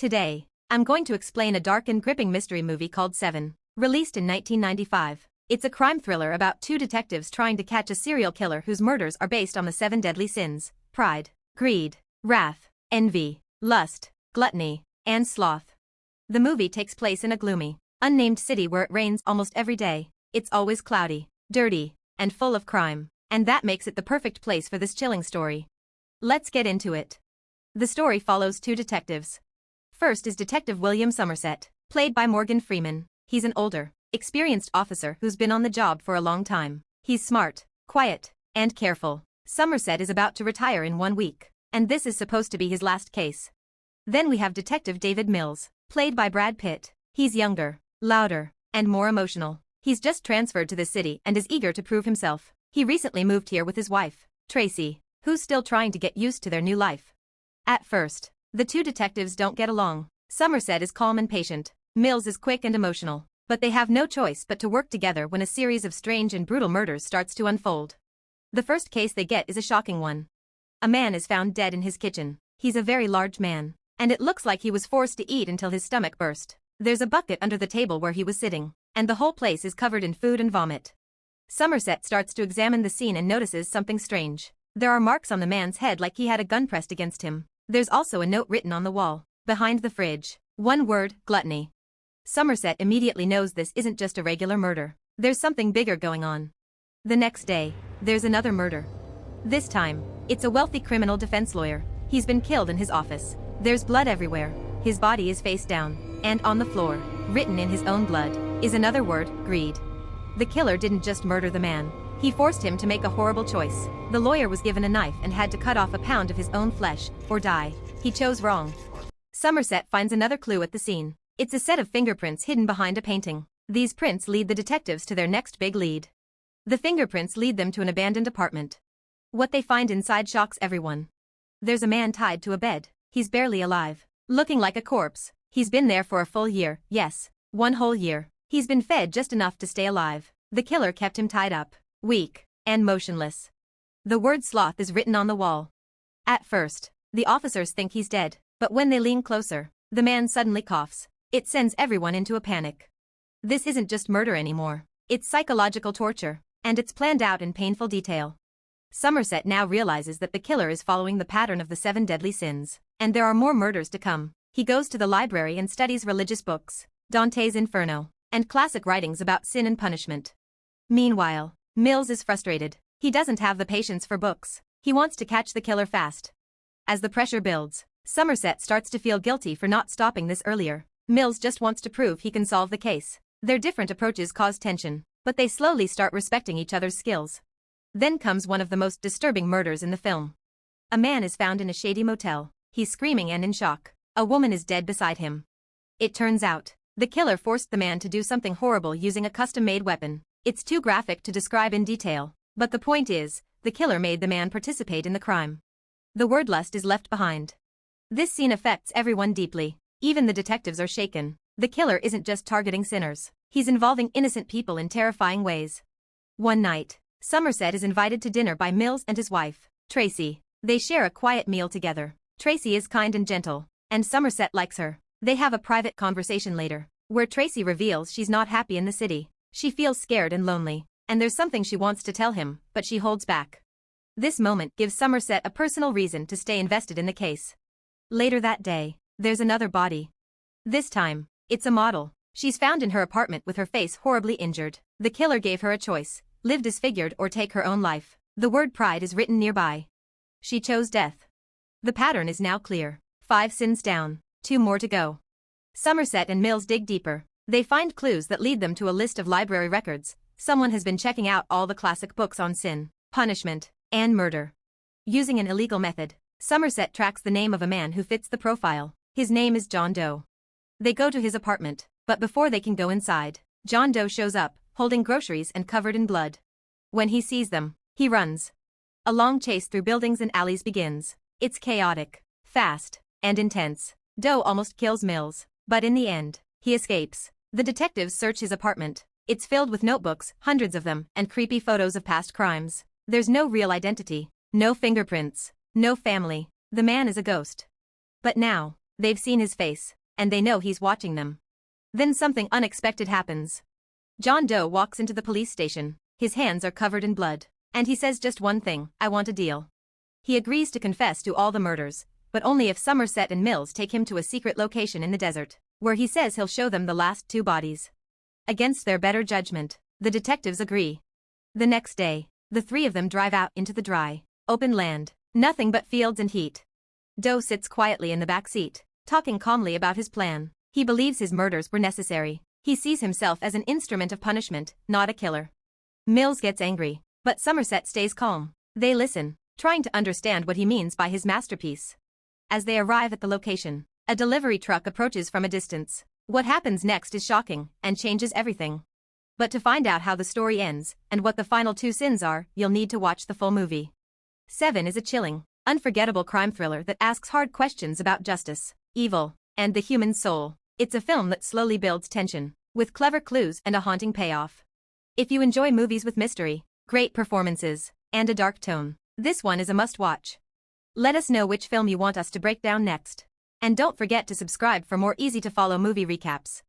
Today, I'm going to explain a dark and gripping mystery movie called Seven, released in 1995. It's a crime thriller about two detectives trying to catch a serial killer whose murders are based on the seven deadly sins: pride, greed, wrath, envy, lust, gluttony, and sloth. The movie takes place in a gloomy, unnamed city where it rains almost every day. It's always cloudy, dirty, and full of crime, and that makes it the perfect place for this chilling story. Let's get into it. The story follows two detectives. First is Detective William Somerset, played by Morgan Freeman. He's an older, experienced officer who's been on the job for a long time. He's smart, quiet, and careful. Somerset is about to retire in 1 week, and this is supposed to be his last case. Then we have Detective David Mills, played by Brad Pitt. He's younger, louder, and more emotional. He's just transferred to the city and is eager to prove himself. He recently moved here with his wife, Tracy, who's still trying to get used to their new life. At first, the two detectives don't get along. Somerset is calm and patient. Mills is quick and emotional. But they have no choice but to work together when a series of strange and brutal murders starts to unfold. The first case they get is a shocking one. A man is found dead in his kitchen. He's a very large man, and it looks like he was forced to eat until his stomach burst. There's a bucket under the table where he was sitting, and the whole place is covered in food and vomit. Somerset starts to examine the scene and notices something strange. There are marks on the man's head like he had a gun pressed against him. There's also a note written on the wall, behind the fridge. One word: gluttony. Somerset immediately knows this isn't just a regular murder. There's something bigger going on. The next day, there's another murder. This time, it's a wealthy criminal defense lawyer. He's been killed in his office. There's blood everywhere. His body is face down, and on the floor, written in his own blood, is another word: greed. The killer didn't just murder the man. He forced him to make a horrible choice. The lawyer was given a knife and had to cut off a pound of his own flesh, or die. He chose wrong. Somerset finds another clue at the scene. It's a set of fingerprints hidden behind a painting. These prints lead the detectives to their next big lead. The fingerprints lead them to an abandoned apartment. What they find inside shocks everyone. There's a man tied to a bed. He's barely alive, looking like a corpse. He's been there for a full year. Yes, 1 whole year. He's been fed just enough to stay alive. The killer kept him tied up, weak, and motionless. The word sloth is written on the wall. At first, the officers think he's dead, but when they lean closer, the man suddenly coughs. It sends everyone into a panic. This isn't just murder anymore. It's psychological torture, and it's planned out in painful detail. Somerset now realizes that the killer is following the pattern of the 7 deadly sins, and there are more murders to come. He goes to the library and studies religious books, Dante's Inferno, and classic writings about sin and punishment. Meanwhile, Mills is frustrated. He doesn't have the patience for books. He wants to catch the killer fast. As the pressure builds, Somerset starts to feel guilty for not stopping this earlier. Mills just wants to prove he can solve the case. Their different approaches cause tension, but they slowly start respecting each other's skills. Then comes one of the most disturbing murders in the film. A man is found in a shady motel. He's screaming and in shock. A woman is dead beside him. It turns out, the killer forced the man to do something horrible using a custom-made weapon. It's too graphic to describe in detail, but the point is, the killer made the man participate in the crime. The word lust is left behind. This scene affects everyone deeply. Even the detectives are shaken. The killer isn't just targeting sinners. He's involving innocent people in terrifying ways. One night, Somerset is invited to dinner by Mills and his wife, Tracy. They share a quiet meal together. Tracy is kind and gentle, and Somerset likes her. They have a private conversation later, where Tracy reveals she's not happy in the city. She feels scared and lonely, and there's something she wants to tell him, but she holds back. This moment gives Somerset a personal reason to stay invested in the case. Later that day, there's another body. This time, it's a model. She's found in her apartment with her face horribly injured. The killer gave her a choice: live disfigured or take her own life. The word pride is written nearby. She chose death. The pattern is now clear. 5 sins down, 2 more to go. Somerset and Mills dig deeper. They find clues that lead them to a list of library records. Someone has been checking out all the classic books on sin, punishment, and murder. Using an illegal method, Somerset tracks the name of a man who fits the profile. His name is John Doe. They go to his apartment, but before they can go inside, John Doe shows up, holding groceries and covered in blood. When he sees them, he runs. A long chase through buildings and alleys begins. It's chaotic, fast, and intense. Doe almost kills Mills, but in the end, he escapes. The detectives search his apartment. It's filled with notebooks, hundreds of them, and creepy photos of past crimes. There's no real identity, no fingerprints, no family. The man is a ghost. But now, They've seen his face, and they know he's watching them. Then something unexpected happens. John Doe walks into the police station. His hands are covered in blood. And he says just one thing: I want a deal. He agrees to confess to all the murders, but only if Somerset and Mills take him to a secret location in the desert, where he says he'll show them the last 2 bodies. Against their better judgment, the detectives agree. The next day, the 3 of them drive out into the dry, open land. Nothing but fields and heat. Doe sits quietly in the back seat, talking calmly about his plan. He believes his murders were necessary. He sees himself as an instrument of punishment, not a killer. Mills gets angry, but Somerset stays calm. They listen, trying to understand what he means by his masterpiece. As they arrive at the location, a delivery truck approaches from a distance. What happens next is shocking and changes everything. But to find out how the story ends and what the final 2 sins are, you'll need to watch the full movie. 7 is a chilling, unforgettable crime thriller that asks hard questions about justice, evil, and the human soul. It's a film that slowly builds tension, with clever clues and a haunting payoff. If you enjoy movies with mystery, great performances, and a dark tone, this one is a must-watch. Let us know which film you want us to break down next. And don't forget to subscribe for more easy-to-follow movie recaps.